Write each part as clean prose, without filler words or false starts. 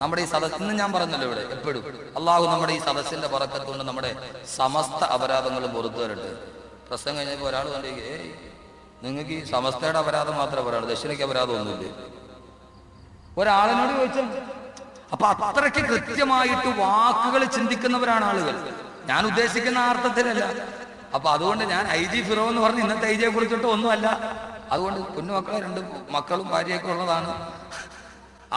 നമ്മുടെ ഈ സദസ്സിന് ഞാൻ പറഞ്ഞല്ലോ ഇവിടെ എപ്പോഴും അള്ളാഹു നമ്മുടെ ഈ സദസ്സിന്റെ ബറക്കത്തുകൊണ്ട് നമ്മുടെ സമസ്ത അപരാധങ്ങളും പുറത്തു വരട്ടെ. പ്രസംഗം കഴിഞ്ഞപ്പോൾ ഒരാൾ കണ്ടിരിക്കും, നിങ്ങൾക്ക് ഈ സമസ്തയുടെ അപരാധം മാത്രമേ പറയാളൂ, ദക്ഷിണയ്ക്ക് അപരാധം ഒന്നുമില്ല. ഒരാളിനോട് ചോദിച്ചാൽ അപ്പൊ അത്രയ്ക്ക് കൃത്യമായിട്ട് വാക്കുകൾ ചിന്തിക്കുന്നവരാണ് ആളുകൾ. ഞാൻ ഉദ്ദേശിക്കുന്ന അർത്ഥത്തിലല്ല. അപ്പൊ അതുകൊണ്ട് ഞാൻ IG ഫിറോ എന്ന് പറഞ്ഞ് ഇന്നത്തെ IG യെ കുറിച്ചിട്ട് ഒന്നുമല്ല. അതുകൊണ്ട് കുഞ്ഞുമക്കളെ 2 മക്കളും ഭാര്യയൊക്കെ ഉള്ളതാണ്.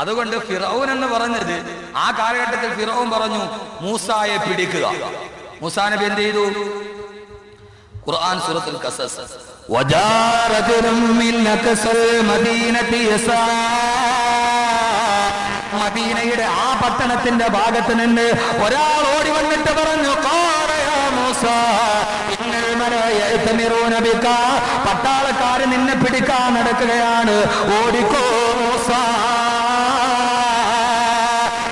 അതുകൊണ്ട് ഫിറഔൻ എന്ന് പറഞ്ഞത് ആ കാലഘട്ടത്തിൽ ഫിറഔൻ പറഞ്ഞു മൂസായെ പിടിക്കുക. മൂസാ നബി എന്ത് ചെയ്തു? ഖുർആൻ സൂറത്തുൽ ഖസസ് മദീനയുടെ ആ പട്ടണത്തിന്റെ ഭാഗത്ത് നിന്ന് ഒരാൾ ഓടി വന്നിട്ട് പറഞ്ഞു, പട്ടാളക്കാര് നിന്നെ പിടിക്കാൻ നടക്കുകയാണ്, ഓടിക്കോ മൂസാ.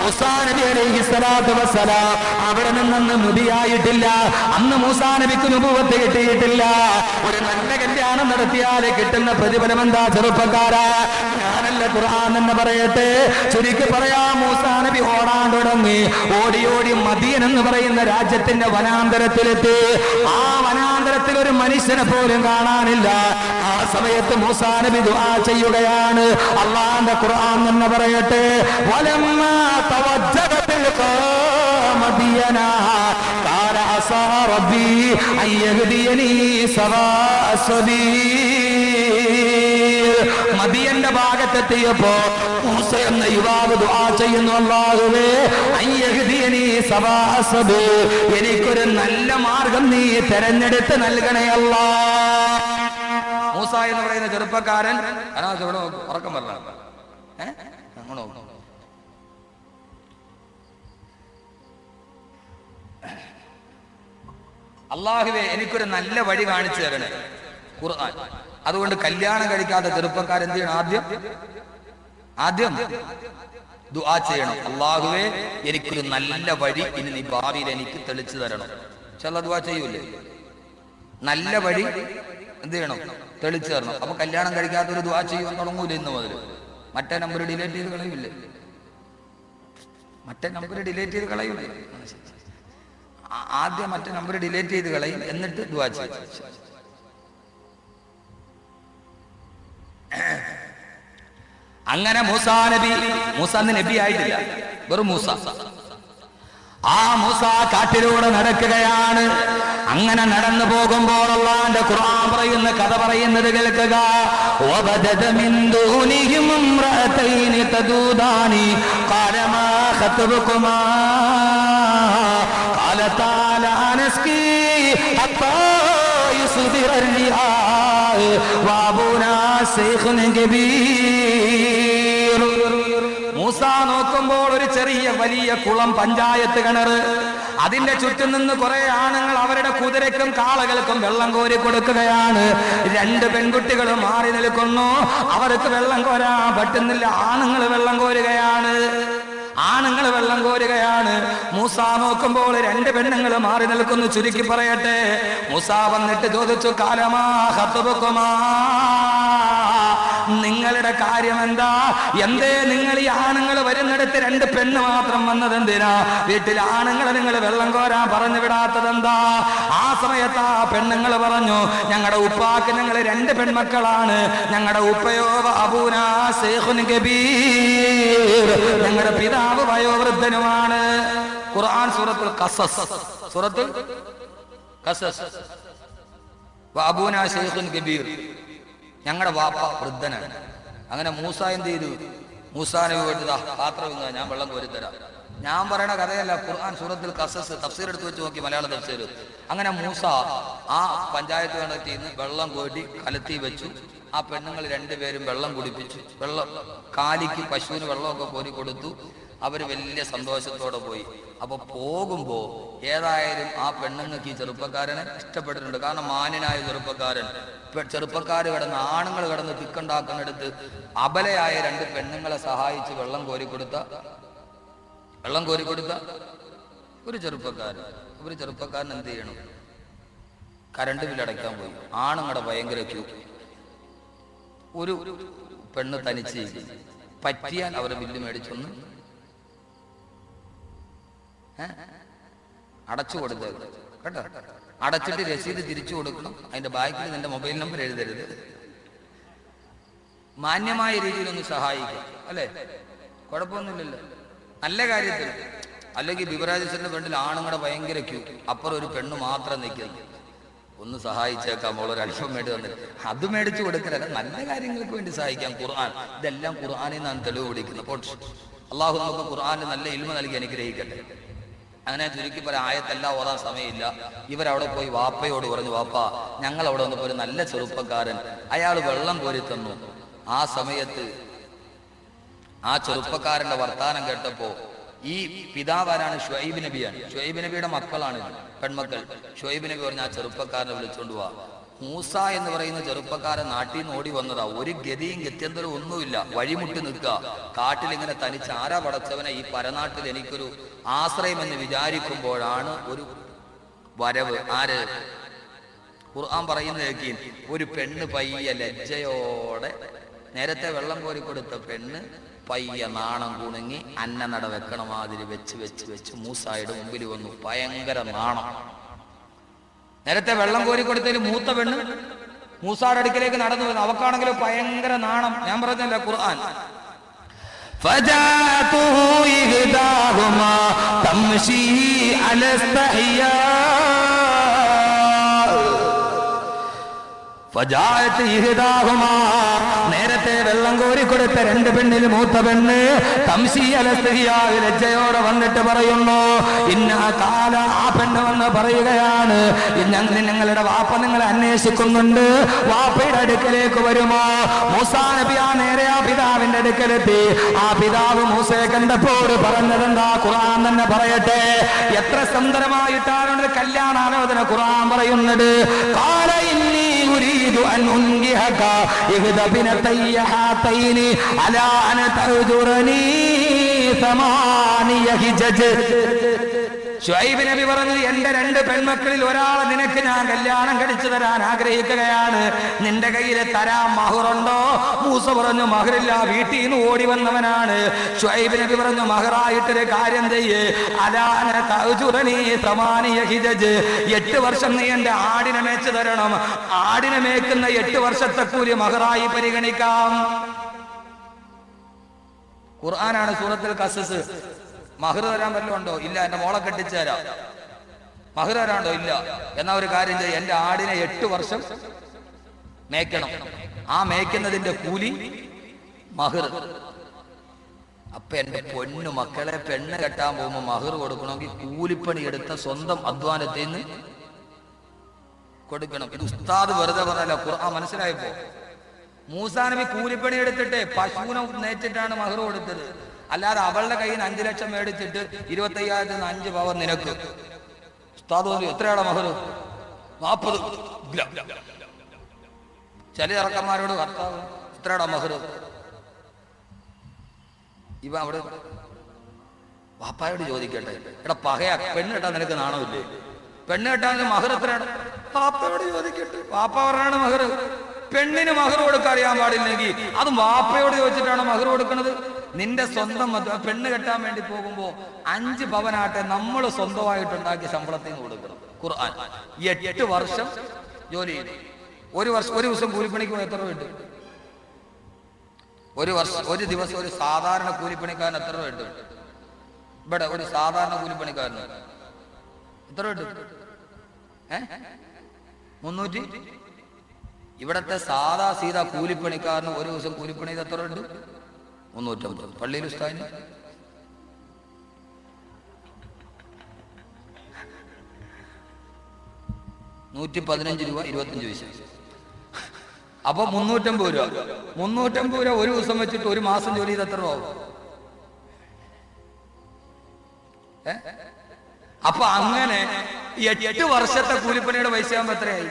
മൂസാ നബി അലൈഹി സ്വലാത്തു വസ്സലാം അവിടെ നിന്നൊന്നും നബിയായിട്ടില്ല. അന്ന് മൂസാ നബിക്ക് നുബുവത്ത് കിട്ടിയിട്ടില്ല. ഒരു നല്ല കല്യാണം നടത്തിയാൽ കിട്ടുന്ന പ്രതിഫലം എന്താ ചെറുപ്പക്കാരാ? ഞാനല്ല ഖുർആൻ എന്ന് പറയട്ടെ. ചുരുക്കി പറയാം, മൂസാ നബി ഓടാൻ തുടങ്ങി. ഓടി ഓടി മദിയൻ എന്ന് പറയുന്ന രാജ്യത്തിന്റെ വനാന്തരത്തിലെത്തി. ആ വനാന്തരത്തിൽ ഒരു മനുഷ്യനെ പോലും കാണാനില്ല. ആ സമയത്ത് മൂസാ നബി ദുആ ചെയ്യുകയാണ്. അല്ലാഹുവിന്റെ ഖുർആൻ എന്ന് പറയട്ടെ, വലമ്മാ തവജ്ജഹത്തിൽ മദിയനാ ഖാല അസാ റബ്ബി അൻ യഹ്ദിയനി സവാഅ സബീൽ. മദിയന്റെ ഭാഗത്തെത്തിയപ്പോ മൂസ എന്ന യുവാവ് ദുആ ചെയ്യുന്നു, അല്ലാഹുവേ അൻ യഹ്ദിയനി സവാഅ സബീൽ, എനിക്കൊരു നല്ല മാർഗം നീ തെരഞ്ഞെടുത്ത് നൽകണേ അല്ലാഹ്. മൂസ എന്ന് പറയുന്ന ചെറുപ്പക്കാരൻ ഉറക്കം പറഞ്ഞ അല്ലാഹുവേ എനിക്കൊരു നല്ല വഴി കാണിച്ചു തരണേ ഖുർആൻ. അതുകൊണ്ട് കല്യാണം കഴിക്കാത്ത ചെറുപ്പക്കാരൻ എന്ത് ചെയ്യണം? ആദ്യം ദുആ ചെയ്യണം, അല്ലാഹുവേ എനിക്കൊരു നല്ല വഴി ഇനി നീ ഭാവിയിൽ എനിക്ക് തെളിച്ചു തരണം. ചില ദുആ ചെയ്യൂലേ, നല്ല വഴി എന്ത് ചെയ്യണം? തെളിച്ചു തരണം. അപ്പൊ കല്യാണം കഴിക്കാത്തൊരു ദുആ ചെയ്യാൻ തുടങ്ങൂല ഇന്ന് മുതൽ. മറ്റേ നമ്പർ ഡിലേറ്റ് ചെയ്ത് കളയൂലേ? ആദ്യം മറ്റേ നമ്പർ ഡിലേറ്റ് ചെയ്ത് കളയും, എന്നിട്ട് ദുആ ചെയ്യും. അങ്ങനെ മൂസാ നബി ആയിട്ടില്ല, വെറും മൂസ. ആ മൂസ കാട്ടിലൂടെ നടക്കുകയാണ്. അങ്ങനെ നടന്നു പോകുമ്പോൾ അല്ലാഹുവിന്റെ ഖുർആൻ പറയുന്ന കഥ പറയുന്നത് കേൾക്കുക. വബദദ മിൻ ദൂനിഹിം ഇംറഅതൈനി തദൂദാനി ഖാല മാ ഖതബകുമാ ഖാലതാ ലാ നസ്കി ഹത്താ യുസ്ദിറ الرعاء വഅബൂനാ ശൈഖുൻ കബീർ. മൂസ നോക്കുമ്പോൾ ഒരു ചെറിയ വലിയ കുളം, പഞ്ചായത്ത് കിണറ്. അതിന്റെ ചുറ്റും നിന്ന് കുറെ ആണുങ്ങൾ അവരുടെ കുതിരക്കും കാളകൾക്കും വെള്ളം കോരി കൊടുക്കുകയാണ്. 2 പെൺകുട്ടികൾ മാറി നിൽക്കുന്നു. അവർക്ക് വെള്ളം കോരാൻ പറ്റുന്നില്ല. ആണുങ്ങൾ വെള്ളം കോരുകയാണ്. മൂസ നോക്കുമ്പോൾ 2 പെണ്ണുങ്ങൾ മാറി നിൽക്കുന്നു. ചുരുക്കി പറയട്ടെ, മൂസ വന്നിട്ട് ചോദിച്ചു, കാലമാ ഖതബകുമാ, നിങ്ങളുടെ കാര്യം എന്താ? എന്തേ നിങ്ങൾ ഈ ആണുങ്ങൾ വരുന്നിടത്ത് 2 പെണ്ണ് മാത്രം വന്നത് എന്തിനാ? വീട്ടിൽ ആണുങ്ങളെ നിങ്ങൾ വെള്ളം കോരാൻ പറഞ്ഞു വിടാത്തത് എന്താ? ആ സമയത്ത് ആ പെണ്ണുങ്ങൾ പറഞ്ഞു, ഞങ്ങളുടെ ഉപ്പാക്ക് ഞങ്ങൾ 2 പെൺമക്കളാണ്. ഞങ്ങളുടെ ഉപ്പയോ അബൂനാ ശൈഖുൻ കബീർ, ഞങ്ങളുടെ പിതാവ് വയോവൃദ്ധനുമാണ്. ഖുർആൻ സൂറത്തുൽ ഖസസ് അബൂനാ ശൈഖുൻ കബീർ, ഞങ്ങളുടെ വാപ്പ വൃദ്ധനാണ്. അങ്ങനെ മൂസ എന്ത് ചെയ്തു? മൂസാ നബി പോയിട്ട് പാത്രം ഇങ്ങ, ഞാൻ വെള്ളം കോരിത്തരാം. ഞാൻ പറയണ കഥയല്ല, ഖുർആൻ സൂറത്തുൽ ഖസസ് തഫ്സീർ എടുത്ത് വെച്ച് നോക്കി, മലയാള തഫ്സീർ. അങ്ങനെ മൂസ ആ പഞ്ചായത്ത് കിണറ്റിൽ നിന്ന് വെള്ളം കോരി കലത്തി വെച്ചു. ആ പെണ്ണുങ്ങൾ 2 പേരും വെള്ളം കുടിപ്പിച്ചു. കാലിക്ക് പശുവിന് വെള്ളമൊക്കെ കോരി കൊടുത്തു. അവര് വലിയ സന്തോഷത്തോടെ പോയി. അപ്പൊ പോകുമ്പോ ഏതായാലും ആ പെണ്ണുങ്ങൾക്ക് ഈ ചെറുപ്പക്കാരനെ ഇഷ്ടപ്പെട്ടിട്ടുണ്ട്. കാരണം മാന്യനായ ചെറുപ്പക്കാർ കിടന്ന്, ആണുങ്ങൾ കിടന്ന് തിക്കുണ്ടാക്കുന്നിടത്ത് അബലയായ 2 പെണ്ണുങ്ങളെ സഹായിച്ച് വെള്ളം കോരി കൊടുത്ത ഒരു ചെറുപ്പക്കാരൻ എന്ത് ചെയ്യണം? കറണ്ട് ബില്ലടയ്ക്കാൻ പോയി. ആണുങ്ങളുടെ ഭയങ്കര ക്യൂ. ഒരു പെണ്ണ് തനിച്ച് പറ്റിയാൽ അവരെ ബില്ല് മേടിച്ചൊന്ന് അടച്ചു കൊടുത്തത് കേട്ടോ. അടച്ചിട്ട് രസീത് തിരിച്ചു കൊടുക്കണം. അതിന്റെ ബാക്കിൽ നിന്റെ മൊബൈൽ നമ്പർ എഴുതരുത്. മാന്യമായ രീതിയിലൊന്ന് സഹായിക്കാം, അല്ലേ? കുഴപ്പമൊന്നുമില്ലല്ലോ, നല്ല കാര്യത്തിൽ. അല്ലെങ്കിൽ ബിവറാജസിന്റെ ഫ്രണ്ടിൽ ആണുങ്ങളുടെ ഭയങ്കര ക്യൂ, അപ്പുറം ഒരു പെണ്ണ് മാത്രം നിൽക്കുന്നു. ഒന്ന് സഹായിച്ചേക്കാം, ഒരു അല്പം വേണ്ടി വന്നിട്ട് അത് മേടിച്ചു കൊടുക്കലല്ല, നല്ല കാര്യങ്ങൾക്ക് വേണ്ടി സഹായിക്കാം. ഖുർആൻ, ഇതെല്ലാം ഖുർആനിൽ നിന്നാണ് തെളിവ് പിടിക്കുന്നത്. അപ്പോൾ അള്ളാഹു നമുക്ക് ഖുർആനിൽ നല്ല ഇൽമ നൽകി അനുഗ്രഹിക്കട്ടെ. അങ്ങനെ ചുരുക്കി പറയാൻ ആയത്തെല്ലാം ഓതാൻ സമയമില്ല. ഇവരവിടെ പോയി വാപ്പയോട് പറഞ്ഞു, വാപ്പ ഞങ്ങൾ അവിടെ വന്നപ്പോൾ ഒരു നല്ല ചെറുപ്പക്കാരൻ, അയാൾ വെള്ളം കോരി തന്നു. ആ സമയത്ത് ആ ചെറുപ്പക്കാരന്റെ വർത്താനം കേട്ടപ്പോ ഈ പിതാവാരാണ് ഷുഐബ് നബിയാണ്. ഷുഐബ് നബിയുടെ മക്കളാണ് പെൺമക്കൾ. ഷുഐബ് നബി പറഞ്ഞ ആ ചെറുപ്പക്കാരനെ വിളിച്ചോണ്ട് പോവാ. മൂസ എന്ന് പറയുന്ന ചെറുപ്പക്കാരൻ നാട്ടിൽ നിന്ന് ഓടി വന്നതാ. ഒരു ഗതിയും ഗത്യന്തരവും ഒന്നുമില്ല, വഴിമുട്ടി നിൽക്കുക കാട്ടിലിങ്ങനെ തനിച്ച്. ആരാ പടച്ചവനെ, ഈ പരനാട്ടിൽ എനിക്കൊരു ആശ്രയം എന്ന് വിചാരിക്കുമ്പോഴാണ് ഒരു വരവ്. ആര്? ഖുർആൻ പറയുന്നതൊക്കെ ഒരു പെണ്ണ് പയ്യ ലജ്ജയോടെ, നേരത്തെ വെള്ളം കോരി കൊടുത്ത പെണ്ണ് പയ്യ നാണം കുണുങ്ങി അന്നനട വെക്കണ മാതിരി വെച്ച് വെച്ച് വെച്ച് മൂസായുടെ മുമ്പിൽ വന്നു. ഭയങ്കര നാണം. നേരത്തെ വെള്ളം കോരി കൊടുത്തതിൽ മൂത്ത പെണ്ണ് മൂസായുടെ അടുക്കിലേക്ക് നടന്നു വന്നു. അവക്കാണെങ്കിലും ഭയങ്കര നാണം. ഞാൻ പറഞ്ഞല്ല ഖുർആൻ, നേരത്തെ വെള്ളം കോരി കൊടുത്ത രണ്ട് പെണ്ണിൽ മൂത്ത പെണ്ണ് ലജ്ജയോടെ വന്നിട്ട് പറയുന്നു, കാല. ആ പെണ്ണ് വന്ന് പറയുകയാണ്, ഞങ്ങളുടെ വാപ്പ നിങ്ങളെ അന്വേഷിക്കുന്നുണ്ട്, വാപ്പയുടെ അടുക്കലേക്ക് വരുമോ? മൂസാ നബി ആ നേരെ ആ പിതാവിന്റെ അടുക്കലെത്തി. ആ പിതാവ് മൂസയെ കണ്ടപ്പോൾ പറഞ്ഞതെന്താ? ഖുർആൻ തന്നെ പറയട്ടെ, എത്ര സുന്ദരമായിട്ടാണ് കല്യാണാലോചന ഖുർആൻ പറയുന്നത്. കാല ഇന്നി أريد أن أنكحك إحدى ابنتي هاتين على أن تأجرني 8 حجج. ശുഐബ് നബി പറഞ്ഞു, എന്റെ 2 പെൺമക്കളിൽ ഒരാളെ നിനക്ക് ഞാൻ കല്യാണം കഴിച്ചു തരാൻ ആഗ്രഹിക്കുകയാണ്. നിന്റെ കയ്യിൽ തരാൻ മഹറുണ്ടോ? മൂസ പറഞ്ഞു, മഹറില്ല, വീട്ടിൽ നിന്ന് ഓടി വന്നവനാണ്. ശുഐബ് നബി പറഞ്ഞു, മഹറായിട്ടൊരു കാര്യം ചെയ്യേ, 8 വർഷം നീ എന്റെ ആടിനെ മേച്ചു തരണം. ആടിനെ മേക്കുന്ന 8 വർഷത്തെ കൂലി മഹറായി പരിഗണിക്കാം. ഖുർആനാണ്, സൂറത്തുൽ ഖസസ്. മഹർ തരാൻ വല്ലതുണ്ടോ? ഇല്ല. എന്റെ മോളെ കെട്ടിച്ചു തരാം. മഹർ തരാണ്ടോ? ഇല്ല. എന്നാ ഒരു കാര്യം ചെയ്യ, എന്റെ ആടിനെ 8 വർഷം മേയ്ക്കണം. ആ മേയ്ക്കുന്നതിന്റെ കൂലി മഹർ. അപ്പൊ എന്റെ പൊന്നു മക്കളെ, പെണ്ണ് കെട്ടാൻ പോകുമ്പോ മഹർ കൊടുക്കണമെങ്കിൽ കൂലിപ്പണി എടുത്ത സ്വന്തം അധ്വാനത്തിൽ നിന്ന് കൊടുക്കണം. ഇത് ഉസ്താദ് വെറുതെ പറഞ്ഞല്ല, ഖുർആൻ മനസ്സിലായപ്പോ. മൂസാ നബി കൂലിപ്പണി എടുത്തിട്ട് പശുവിനെ നേറ്റിട്ടാണ് മഹർ കൊടുത്തത്. അല്ലാതെ അവളുടെ കയ്യിൽ നിന്ന് 5 ലക്ഷം മേടിച്ചിട്ട് 25,000 5 പവൻ നിനക്ക്. ഉസ്താദ് പറഞ്ഞു, എത്രയാടാ മഹർ? 40 ഗ്രാം. ചില ഇറക്കന്മാരോട്, ഭർത്താവ് എത്രയാടാ മഹർ? ഇവ അവിടെ വാപ്പായോട് ചോദിക്കട്ടെ, എടാ പകയാ, പെണ്ണ് കെട്ടാൻ നിനക്ക് നാണമില്ലേ? പെണ്ണ് കെട്ടാൻ മഹർ എത്രയാണ്? വാപ്പയോട് ചോദിക്കട്ടെ. വാപ്പ പറഞ്ഞാണ് മഹർ. പെണ്ണിന് മഹർ കൊടുക്കാൻ അറിയാൻ പാടില്ലെങ്കിൽ അതും വാപ്പയോട് ചോദിച്ചിട്ടാണ് മഹർ കൊടുക്കുന്നത്. നിന്റെ സ്വന്തം പെണ്ണ് കെട്ടാൻ വേണ്ടി പോകുമ്പോ 5 പവനാട്ടെ നമ്മൾ സ്വന്തമായിട്ടുണ്ടാക്കിയ ശമ്പളത്തിൽ നിന്ന് കൊടുക്കണം. ഖുർആൻ 8 വർഷം ജോലി ചെയ്തു. ഒരു ദിവസം കൂലിപ്പണിക്ക് എത്ര രൂപ കിട്ടും? ഒരു ദിവസം ഒരു സാധാരണ കൂലിപ്പണിക്കാരൻ എത്ര രൂപ കിട്ടും? ഇവിടെ ഒരു സാധാരണ കൂലിപ്പണിക്കാരന് എത്ര രൂപ കിട്ടും? 300. ഇവിടത്തെ സാധാ സീതാ കൂലിപ്പണിക്കാരന് ഒരു ദിവസം കൂലിപ്പണി എത്ര ഉണ്ട്? 350. പള്ളിയിൽ ഉസ്താദിന് 115 രൂപ 25 പൈസ. അപ്പൊ 350 രൂപ. 350 രൂപ ഒരു ദിവസം വെച്ചിട്ട് ഒരു മാസം ജോലി ചെയ്ത് എത്ര രൂപ ആവും? അപ്പൊ അങ്ങനെ 8 വർഷത്തെ കൂലിപ്പണിയുടെ പൈസ ആകുമ്പോ എത്രയായി?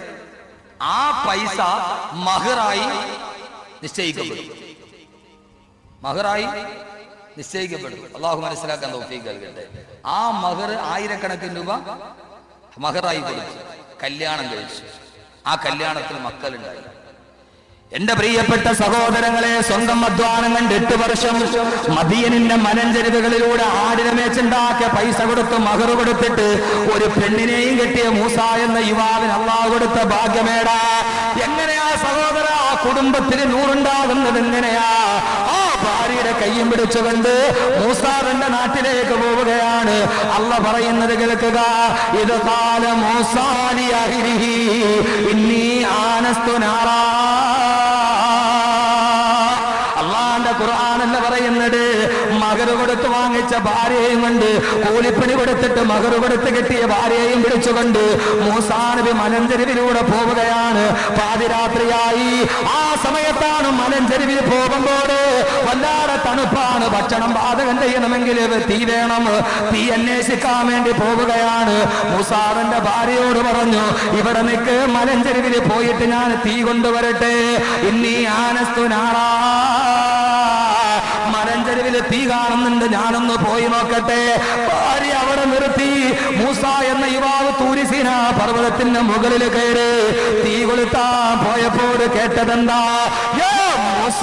ആ പൈസ മഹറായി നിശ്ചയിക്കപ്പെടും. മഹറായി നിശ്ചയിക്കപ്പെടും. അള്ളാഹു മനസ്സിലാക്കാൻ തൗഫീഖ് നൽകട്ടെ. ആ മഹർ 1000 രൂപ മഹറായി കൊടുത്തു, കല്യാണം കഴിച്ചു. ആ കല്യാണത്തിൽ മക്കളുണ്ടായി. എന്റെ പ്രിയപ്പെട്ട സഹോദരങ്ങളെ, സ്വന്തം അധ്വാനം കൊണ്ട് 8 വർഷം മദീനിന്റെ മലഞ്ചെരുവുകളിലൂടെ ആടിനെ അധ്വാനിച്ചുണ്ടാക്കിയ പൈസ കൊടുത്ത് മഹർ കൊടുത്തിട്ട് ഒരു പെണ്ണിനെയും കെട്ടിയ മൂസ എന്ന യുവാവിന് അള്ളാഹു കൊടുത്ത ഭാഗ്യമേടാ. എങ്ങനെയാ സഹോദര ആ കുടുംബത്തിന് നൂറുണ്ടാകുന്നത്? എങ്ങനെയാ? ആ ഭാര്യയുടെ കയ്യും പിടിച്ചുകൊണ്ട് മൂസ തന്റെ നാട്ടിലേക്ക് പോവുകയാണ്. അള്ളാഹ് പറയുന്നത് കേൾക്കുക, ഇത് കാല മൂസാലി അഹ്ലിഹി ഇന്നി ആനസ്തു നാറാ. ഖുർആനല്ല പറയുന്നത്, മഹർ കൊടുത്ത് വാങ്ങിച്ച ഭാര്യയും കൊണ്ട്, കൂലിപ്പണി കൊടുത്തിട്ട് മഹർ കൊടുത്ത് കിട്ടിയ ഭാര്യയും പിടിച്ചുകൊണ്ട് മൂസാ നബി മലഞ്ചെരുവിലൂടെ പോവുകയാണ്. പാതിരാത്രിയായി. ആ സമയത്താണ് മലഞ്ചെരുവിൽ പോകുമ്പോൾ വല്ലാതെ തണുപ്പാണ്. ഭക്ഷണം പാചകം ചെയ്യണമെങ്കിൽ തീ വേണം. തീ അന്വേഷിക്കാൻ വേണ്ടി പോവുകയാണ്. മൂസാറിന്റെ ഭാര്യയോട് പറഞ്ഞു, ഇവിടെ നിൽക്ക്, മലഞ്ചെരുവിൽ പോയിട്ട് ഞാൻ തീ കൊണ്ടുവരട്ടെ. ഇന്നീ ആനസ്തു നാറാ, മലഞ്ചെരുവിൽ തീ കാണുന്നുണ്ട്, ഞാനൊന്ന് പോയി നോക്കട്ടെ. ഭാര്യ അവിടെ നിർത്തി. മൂസ എന്ന യുവാവ് തൂരിസീന പർവ്വതത്തിന്റെ മുകളിൽ കയറി തീ കൊളുത്താൻ പോയപ്പോൾ കേട്ടതെന്താ? മൂസ,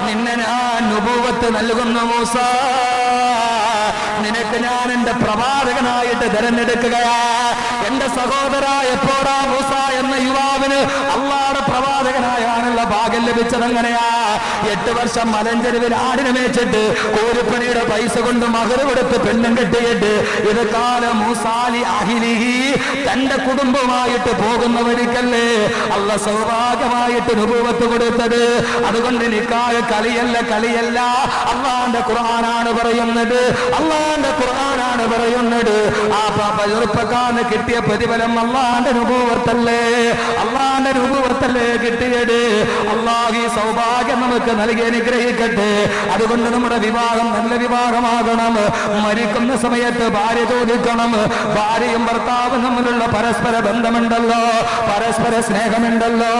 നിന്നെ ഞാൻ നുബുവത്ത് നൽകുന്നു. മൂസ, നിനക്ക് ഞാൻ എന്റെ പ്രവാചകനായിട്ട് തിരഞ്ഞെടുക്കുകയാ. എന്റെ സഹോദര, എപ്പോഴാ മൂസ എന്ന യുവാവിന് അള്ളാഹുവിന്റെ പ്രവാചകനായാണുള്ള ഭാഗ്യം ലഭിച്ചത്? എങ്ങനെയാ? 8 വർഷം മലഞ്ചെരുവിൽ ആടിനെ മേച്ചിട്ട് കൂലിപ്പണിയുടെ പൈസ കൊണ്ട് മഹർ കൊടുത്ത് പെണ്ണും കെട്ടിയിട്ട് ഇത് കാല മൂസാലി അഹ്ലിഹി, തന്റെ കുടുംബമായിട്ട് പോകുന്ന വഴിക്കല്ലേ അള്ളാഹ് സൗഭാഗ്യമായിട്ട് നുബുവത്ത് കൊടുത്തത്. അതുകൊണ്ട് നിക്കാഹ് കളിയല്ല, കളിയല്ല. അള്ളാഹുവിന്റെ ഖുർആനാണ് പറയുന്നത്, അള്ളാഹുവിന്റെ ഖുർആനാണ് പറയുന്നത്. ആ ചെറുപ്പക്കാരന് കിട്ടിയ പ്രതിഫലം അള്ളാഹുവിന്റെ നുബുവത്തല്ലേ, അള്ളാഹുവിന്റെ നുബുവത്തല്ലേ കിട്ടിയത്. അള്ളാഹു ഈ സൗഭാഗ്യം നമുക്ക് നൽകി അനുഗ്രഹിക്കട്ടെ. അതുകൊണ്ട് നമ്മുടെ വിവാഹം നല്ല വിവാഹമാകണം. മരിക്കുന്ന സമയത്ത് ഭാര്യ ചോദിക്കണം, ഭാര്യയും ഭർത്താവും തമ്മിലുള്ള പരസ്പര ബന്ധമുണ്ടല്ലോ, പരസ്പര സ്നേഹമുണ്ടല്ലോ.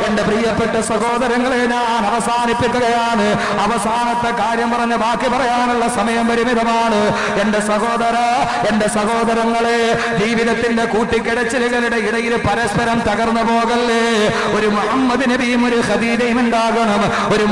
എന്റെ പ്രിയപ്പെട്ട സഹോദരങ്ങളെ, ഞാൻ അവസാനിപ്പിക്കുകയാണ്. അവസാനത്തെ കാര്യം പറഞ്ഞ് ബാക്കി പറയാനുള്ള സമയം പരിമിതമാണ്. എന്റെ സഹോദര, എന്റെ സഹോദരങ്ങളെ, ജീവിതത്തിന്റെ കൂട്ടിക്കിടച്ചിലുകളുടെ ഇടയിൽ പരസ്പരം തകർന്നു പോകല്ലേ. ഒരു മുഹമ്മദ് നബിയും ഒരു ഖദീജയും ഉണ്ടാകണം. ഒരു